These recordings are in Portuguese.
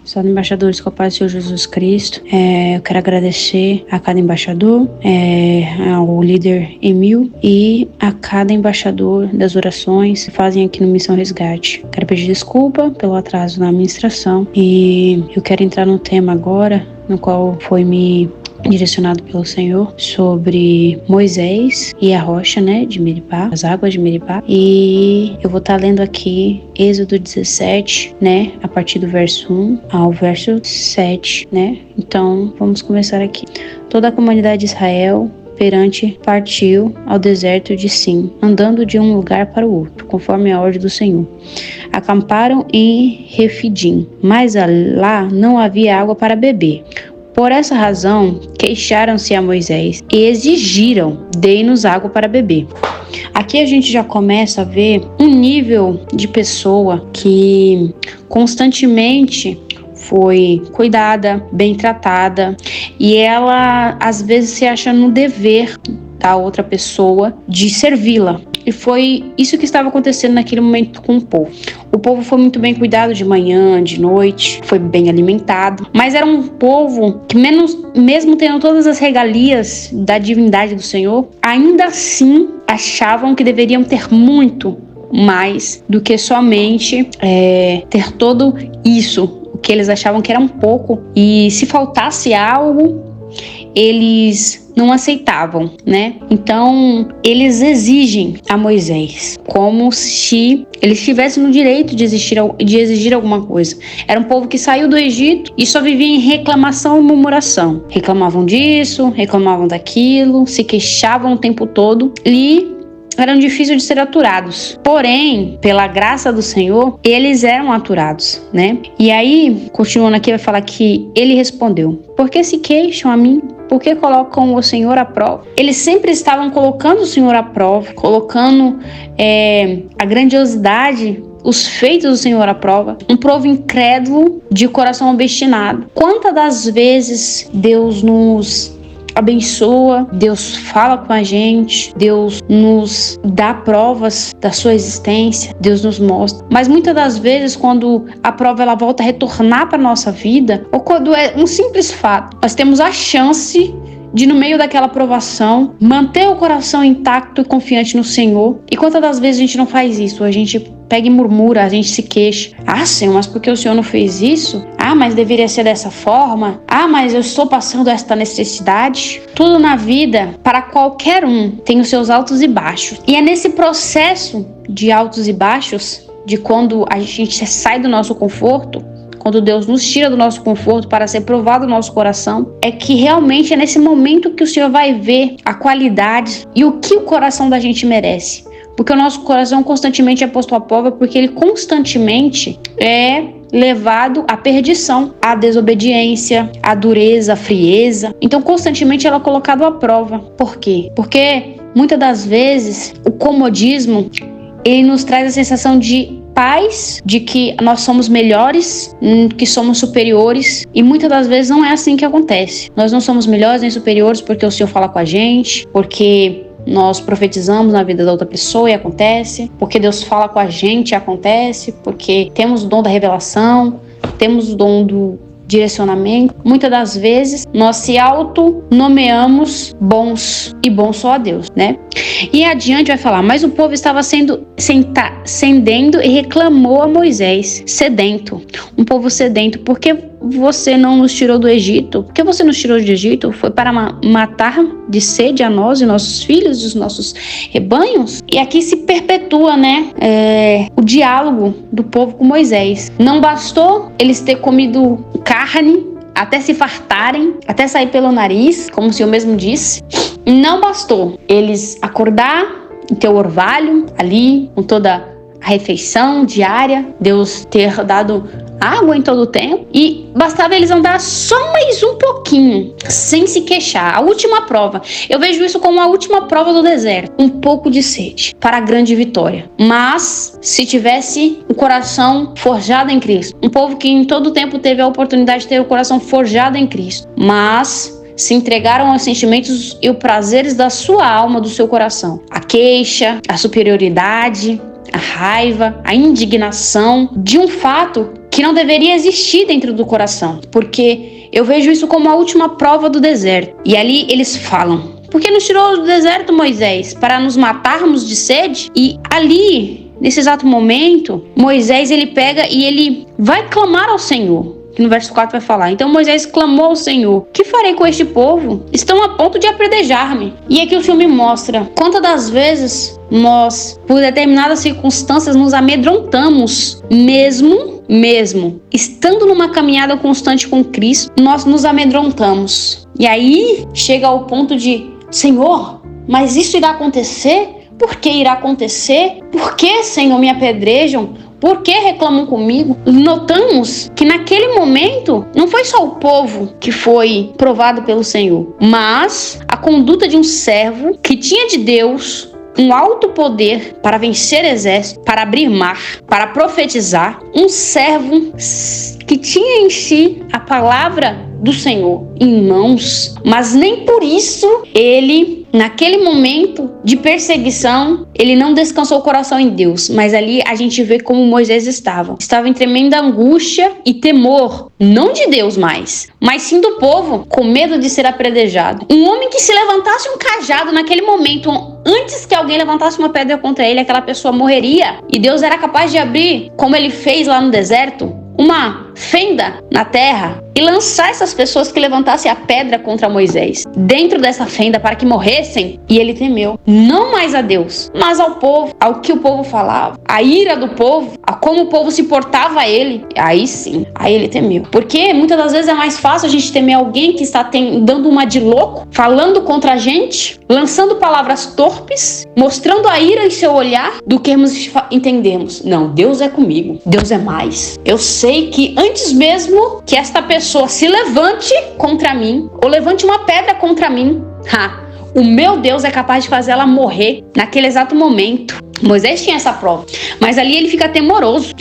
Salve, embaixadores, com a paz do Senhor Jesus Cristo. Eu quero agradecer a cada embaixador, ao líder Emil e a cada embaixador das orações que fazem aqui no Missão Resgate. Quero pedir desculpa pelo atraso na administração e eu quero entrar no tema agora, no qual foi me direcionado pelo Senhor, sobre Moisés e a rocha, de Meribá, as águas de Meribá. E eu vou estar lendo aqui Êxodo 17, a partir do verso 1 ao verso 7, Então, vamos começar aqui. Toda a comunidade de Israel partiu ao deserto de Sim, andando de um lugar para o outro, conforme a ordem do Senhor. Acamparam em Refidim, mas lá não havia água para beber. Por essa razão, queixaram-se a Moisés e exigiram: dê-nos água para beber. Aqui a gente já começa a ver um nível de pessoa que constantemente foi cuidada, bem tratada, e ela às vezes se acha no dever da outra pessoa de servi-la. E foi isso que estava acontecendo naquele momento com o povo. O povo foi muito bem cuidado de manhã, de noite, foi bem alimentado. Mas era um povo que, mesmo tendo todas as regalias da divindade do Senhor, ainda assim achavam que deveriam ter muito mais do que somente ter todo isso, o que eles achavam que era um pouco. E se faltasse algo, eles não aceitavam, Então, eles exigem a Moisés, como se eles tivessem no direito de exigir alguma coisa. Era um povo que saiu do Egito e só vivia em reclamação e murmuração. Reclamavam disso, reclamavam daquilo, se queixavam o tempo todo e eram difíceis de ser aturados. Porém, pela graça do Senhor, eles eram aturados, E aí, continuando aqui, vai falar que ele respondeu: por que se queixam a mim? Por que colocam o Senhor à prova? Eles sempre estavam colocando o Senhor à prova, colocando a grandiosidade, os feitos do Senhor à prova. Um povo incrédulo, de coração obstinado. Quantas das vezes Deus nos abençoa, Deus fala com a gente, Deus nos dá provas da sua existência, Deus nos mostra. Mas muitas das vezes, quando a prova ela volta a retornar para nossa vida, ou quando é um simples fato, nós temos a chance de, no meio daquela provação, manter o coração intacto e confiante no Senhor. E quantas das vezes a gente não faz isso? A gente pega e murmura, a gente se queixa. Ah, Senhor, mas por que o Senhor não fez isso? Ah, mas deveria ser dessa forma. Ah, mas eu estou passando esta necessidade. Tudo na vida, para qualquer um, tem os seus altos e baixos. E é nesse processo de altos e baixos, de quando a gente sai do nosso conforto, quando Deus nos tira do nosso conforto para ser provado no nosso coração, é que realmente é nesse momento que o Senhor vai ver a qualidade e o que o coração da gente merece. Porque o nosso coração constantemente é posto à prova, porque ele constantemente é levado à perdição, à desobediência, à dureza, à frieza. Então, constantemente ela é colocado à prova. Por quê? Porque muitas das vezes o comodismo, ele nos traz a sensação de paz, de que nós somos melhores, que somos superiores, e muitas das vezes não é assim que acontece. Nós não somos melhores nem superiores porque o Senhor fala com a gente, porque nós profetizamos na vida da outra pessoa e acontece, porque Deus fala com a gente e acontece, porque temos o dom da revelação, temos o dom do direcionamento. Muitas das vezes nós se auto-nomeamos bons, e bom só a Deus, E adiante vai falar: mas o povo estava cedendo e reclamou a Moisés, sedento. Um povo sedento. Por que você não nos tirou do Egito? Por que você nos tirou do Egito? Foi para matar de sede a nós e nossos filhos e os nossos rebanhos? E aqui se perpetua, o diálogo do povo com Moisés. Não bastou eles ter comido carne até se fartarem, até sair pelo nariz, como o Senhor mesmo disse. Não bastou eles acordar em teu orvalho, ali, com toda a a refeição diária, Deus ter dado água em todo o tempo, e bastava eles andar só mais um pouquinho, sem se queixar. A última prova, eu vejo isso como a última prova do deserto, um pouco de sede para a grande vitória. Mas se tivesse o coração forjado em Cristo, um povo que em todo o tempo teve a oportunidade de ter o coração forjado em Cristo, mas se entregaram aos sentimentos e os prazeres da sua alma, do seu coração, a queixa, a superioridade, a raiva, a indignação de um fato que não deveria existir dentro do coração, porque eu vejo isso como a última prova do deserto. E ali eles falam: por que nos tirou do deserto, Moisés? Para nos matarmos de sede? E ali, nesse exato momento, Moisés ele pega e ele vai clamar ao Senhor. Que no verso 4 vai falar: então Moisés clamou ao Senhor: que farei com este povo? Estão a ponto de apredejar-me. E aqui o Senhor me mostra quantas das vezes nós, por determinadas circunstâncias, nos amedrontamos, mesmo estando numa caminhada constante com Cristo, nós nos amedrontamos. E aí chega ao ponto de: Senhor, mas isso irá acontecer? Por que irá acontecer? Por que, Senhor, me apedrejam? Por que reclamam comigo? Notamos que naquele momento não foi só o povo que foi provado pelo Senhor, mas a conduta de um servo que tinha de Deus um alto poder para vencer exército, para abrir mar, para profetizar. Um servo que tinha em si a palavra do Senhor em mãos, mas nem por isso ele, naquele momento de perseguição, ele não descansou o coração em Deus. Mas ali a gente vê como Moisés estava em tremenda angústia e temor, não de Deus mais, mas sim do povo, com medo de ser apredejado. Um homem que se levantasse um cajado naquele momento, antes que alguém levantasse uma pedra contra ele, aquela pessoa morreria. E Deus era capaz de abrir, como ele fez lá no deserto, uma fenda na terra e lançar essas pessoas que levantassem a pedra contra Moisés dentro dessa fenda para que morressem. E ele temeu, não mais a Deus, mas ao povo, ao que o povo falava, a ira do povo, a como o povo se portava a ele. Aí sim, aí ele temeu. Porque muitas das vezes é mais fácil a gente temer alguém que está dando uma de louco, falando contra a gente, lançando palavras torpes, mostrando a ira em seu olhar, do que entendemos: não, Deus é comigo, Deus é mais. Eu sei que antes mesmo que esta pessoa se levante contra mim, ou levante uma pedra contra mim, o meu Deus é capaz de fazer ela morrer naquele exato momento. Moisés tinha essa prova, mas ali ele fica temoroso.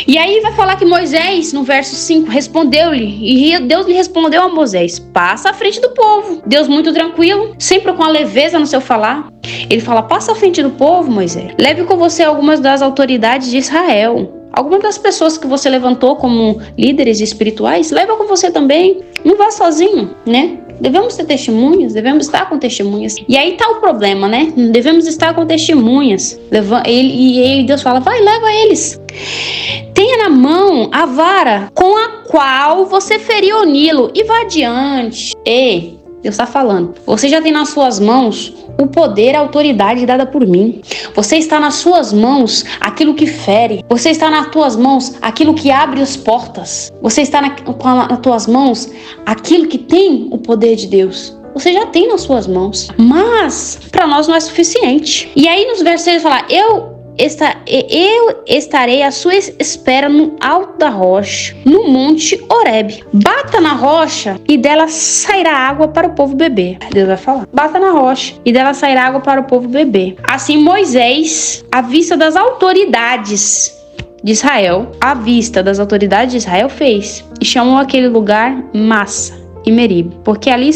E aí vai falar que Moisés, no verso 5, respondeu-lhe, e Deus lhe respondeu a Moisés: passa à frente do povo. Deus muito tranquilo, sempre com a leveza no seu falar. Ele fala: passa à frente do povo, Moisés. Leve com você algumas das autoridades de Israel. Algumas das pessoas que você levantou como líderes espirituais, leva com você também. Não vá sozinho, né? Devemos ter testemunhas, devemos estar com testemunhas. E aí tá o problema, né? Devemos estar com testemunhas. E Deus fala: vai, leva eles. Tenha na mão a vara com a qual você feriu o Nilo e vá adiante. Ei, Deus está falando: você já tem nas suas mãos o poder e a autoridade dada por mim. Você está nas suas mãos aquilo que fere. Você está nas tuas mãos aquilo que abre as portas. Você está nas tuas mãos aquilo que tem o poder de Deus. Você já tem nas suas mãos. Mas para nós não é suficiente. E aí nos versos ele fala: eu estarei à sua espera no alto da rocha, no monte Horebe. Bata na rocha e dela sairá água para o povo beber. Deus vai falar: bata na rocha e dela sairá água para o povo beber. Assim Moisés, à vista das autoridades de Israel, fez e chamou aquele lugar Massa e Meribe, porque ali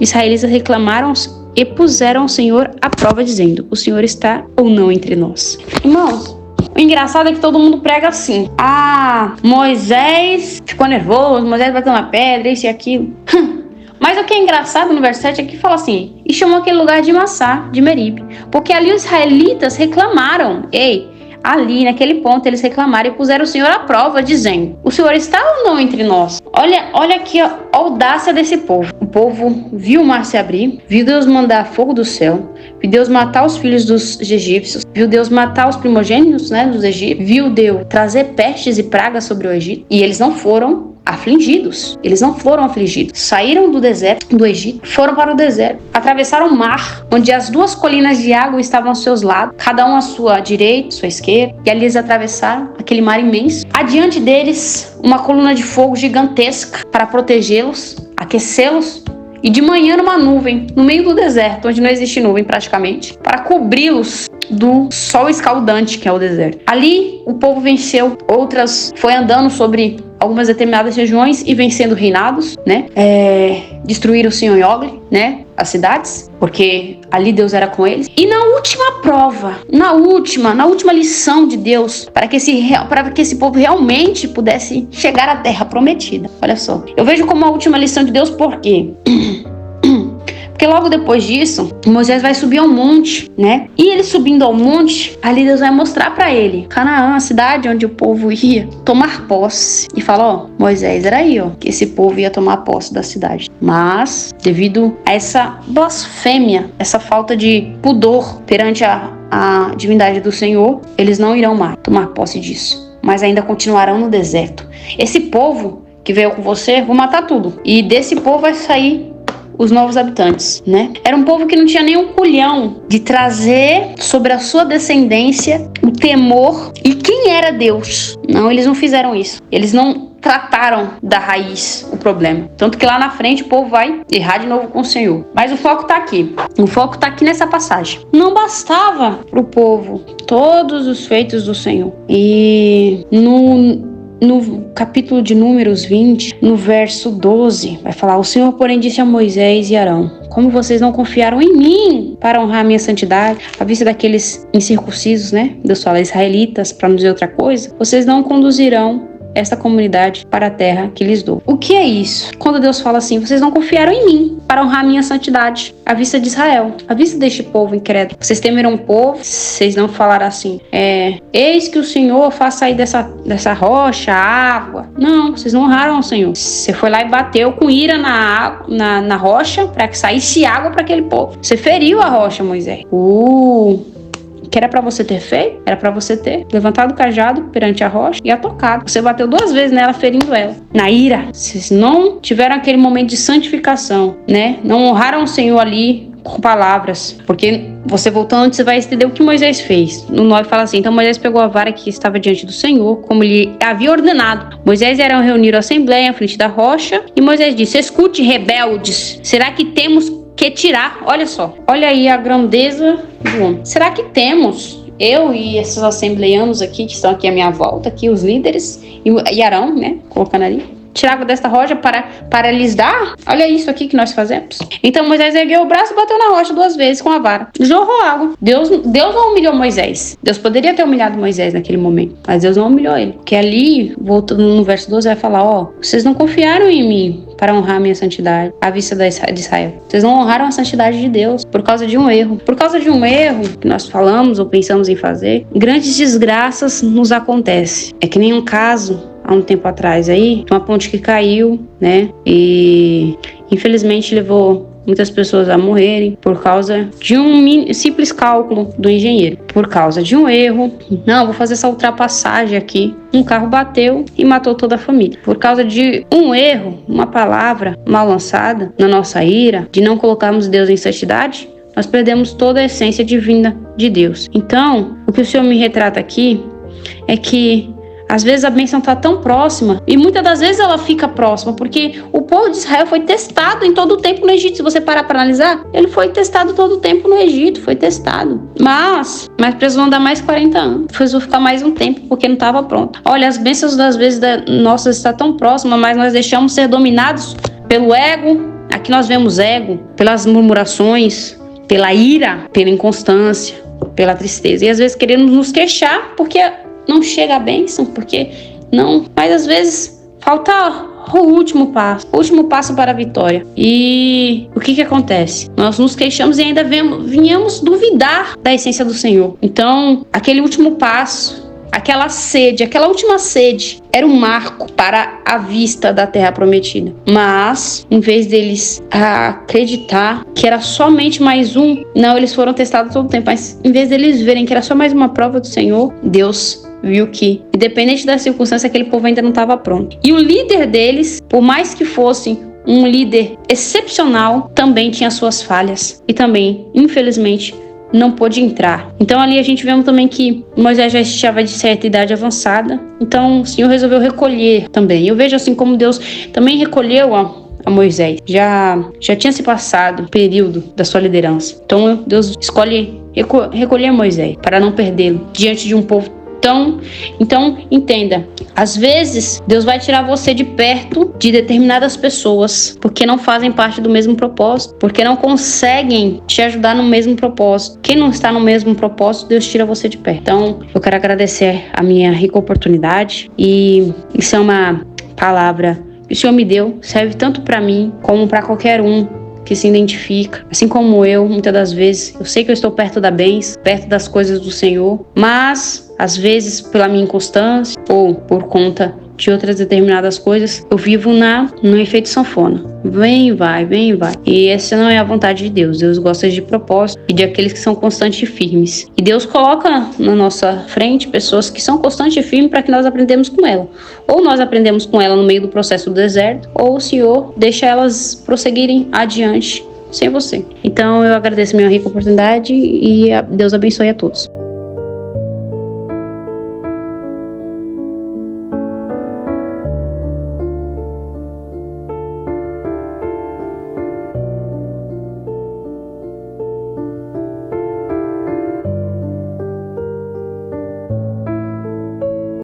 israelitas reclamaram e puseram o Senhor à prova, dizendo: o Senhor está ou não entre nós? Irmãos, o engraçado é que todo mundo prega assim: Moisés ficou nervoso, Moisés bateu uma pedra, isso e aquilo. Mas o que é engraçado no verso 7 é que fala assim: e chamou aquele lugar de Massá, de Meribe, porque ali os israelitas reclamaram. Ali, naquele ponto, eles reclamaram e puseram o Senhor à prova, dizendo: o Senhor está ou não entre nós? Olha aqui a audácia desse povo. O povo viu o mar se abrir, viu Deus mandar fogo do céu, viu Deus matar os filhos dos egípcios, viu Deus matar os primogênitos, dos egípcios, viu Deus trazer pestes e pragas sobre o Egito, e eles não foram afligidos. Eles não foram afligidos. Saíram do deserto, do Egito, foram para o deserto. Atravessaram o mar, onde as duas colinas de água estavam aos seus lados, cada um à sua direita, sua esquerda. E ali eles atravessaram aquele mar imenso. Adiante deles, uma coluna de fogo gigantesca para protegê-los, aquecê-los. E de manhã numa nuvem, no meio do deserto, onde não existe nuvem praticamente, para cobri-los do sol escaldante que é o deserto. Ali o povo venceu foi andando sobre algumas determinadas regiões e vencendo reinados, né? Destruíram Sion e Og, né? As cidades, porque ali Deus era com eles. E na última prova, na última lição de Deus, para que esse povo realmente pudesse chegar à terra prometida. Olha só, eu vejo como a última lição de Deus, por quê? Porque logo depois disso, Moisés vai subir ao monte, né? E ele subindo ao monte, ali Deus vai mostrar para ele Canaã, a cidade onde o povo ia tomar posse. E fala, Moisés, era aí, que esse povo ia tomar posse da cidade. Mas, devido a essa blasfêmia, essa falta de pudor perante a divindade do Senhor, eles não irão mais tomar posse disso, mas ainda continuarão no deserto. Esse povo que veio com você, vou matar tudo. E desse povo vai sair os novos habitantes, né? Era um povo que não tinha nenhum culhão de trazer sobre a sua descendência o temor e quem era Deus. Não, eles não fizeram isso. Eles não trataram da raiz o problema. Tanto que lá na frente o povo vai errar de novo com o Senhor. Mas o foco tá aqui. O foco tá aqui nessa passagem. Não bastava pro povo todos os feitos do Senhor. E no capítulo de Números 20, no verso 12, vai falar: o Senhor, porém, disse a Moisés e Arão: como vocês não confiaram em mim para honrar a minha santidade, à vista daqueles incircuncisos, né? Deus fala israelitas, para não dizer outra coisa, vocês não conduzirão essa comunidade para a terra que lhes dou. O que é isso? Quando Deus fala assim, vocês não confiaram em mim para honrar a minha santidade, à vista de Israel, à vista deste povo incrédulo. Vocês temeram o povo, vocês não falaram assim, eis que o Senhor faz sair dessa rocha água. Não, vocês não honraram o Senhor. Você foi lá e bateu com ira na rocha para que saísse água para aquele povo. Você feriu a rocha, Moisés. Que era pra você ter feito, era pra você ter levantado o cajado perante a rocha e a tocado. Você bateu 2 vezes nela, ferindo ela. Na ira, vocês não tiveram aquele momento de santificação, né? Não honraram o Senhor ali com palavras. Porque você voltando, você vai entender o que Moisés fez. No 9 fala assim: então Moisés pegou a vara que estava diante do Senhor, como lhe havia ordenado. Moisés e Arão reuniram a assembleia à frente da rocha, e Moisés disse: escute, rebeldes, será que temos que tirar? Olha só, olha aí a grandeza do homem. Será que temos, eu e esses assembleanos aqui, que estão aqui à minha volta, aqui os líderes, e Arão, né, colocando ali, tirar água desta rocha para lhes dar? Olha isso aqui que nós fazemos. Então Moisés ergueu o braço e bateu na rocha 2 vezes com a vara. Jorrou água. Deus não humilhou Moisés. Deus poderia ter humilhado Moisés naquele momento, mas Deus não humilhou ele. Porque ali, voltando no verso 12, vai falar: vocês não confiaram em mim para honrar a minha santidade à vista de Israel. Vocês não honraram a santidade de Deus por causa de um erro. Por causa de um erro que nós falamos ou pensamos em fazer, grandes desgraças nos acontecem. É que nem um caso há um tempo atrás aí, uma ponte que caiu, né? E infelizmente levou muitas pessoas a morrerem por causa de um simples cálculo do engenheiro. Por causa de um erro, não, vou fazer essa ultrapassagem aqui. Um carro bateu e matou toda a família. Por causa de um erro, uma palavra mal lançada, na nossa ira, de não colocarmos Deus em santidade, nós perdemos toda a essência divina de Deus. Então, o que o Senhor me retrata aqui é que às vezes a bênção está tão próxima, e muitas das vezes ela fica próxima, porque o povo de Israel foi testado em todo o tempo no Egito. Se você parar para analisar, ele foi testado todo o tempo no Egito, foi testado. Mas precisou andar mais 40 anos. Precisou ficar mais um tempo, porque não estava pronto. Olha, as bênçãos das vezes nossas estão tão próximas, mas nós deixamos ser dominados pelo ego. Aqui nós vemos ego, pelas murmurações, pela ira, pela inconstância, pela tristeza. E às vezes queremos nos queixar, porque não chega a bênção, porque não. Mas às vezes falta o último passo para a vitória. E o que acontece? Nós nos queixamos e ainda vinhamos duvidar da essência do Senhor. Então, aquele último passo, aquela última sede, era um marco para a vista da terra prometida. Mas, em vez deles acreditar que era somente mais um, não, eles foram testados todo o tempo, mas em vez deles verem que era só mais uma prova do Senhor, Deus viu que, independente da circunstância, aquele povo ainda não estava pronto. E o líder deles, por mais que fosse um líder excepcional, também tinha suas falhas e também, infelizmente, não pôde entrar. Então ali a gente vê também que Moisés já estava de certa idade avançada, então o Senhor resolveu recolher também. Eu vejo assim como Deus também recolheu a Moisés. Já tinha se passado o período da sua liderança. Então Deus escolhe recolher Moisés para não perdê-lo diante de um povo. Então, entenda, às vezes Deus vai tirar você de perto de determinadas pessoas porque não fazem parte do mesmo propósito, porque não conseguem te ajudar no mesmo propósito. Quem não está no mesmo propósito, Deus tira você de perto. Então, eu quero agradecer a minha rica oportunidade e isso é uma palavra que o Senhor me deu, serve tanto para mim como para qualquer um que se identifica, assim como eu, muitas das vezes, eu sei que eu estou perto da bênção, perto das coisas do Senhor, mas às vezes pela minha inconstância ou por conta de outras determinadas coisas, eu vivo no efeito sanfona. Vem e vai, vem e vai. E essa não é a vontade de Deus. Deus gosta de propósito e de aqueles que são constantes e firmes. E Deus coloca na nossa frente pessoas que são constantes e firmes para que nós aprendamos com ela. Ou nós aprendemos com ela no meio do processo do deserto, ou o Senhor deixa elas prosseguirem adiante sem você. Então eu agradeço a minha rica oportunidade e Deus abençoe a todos.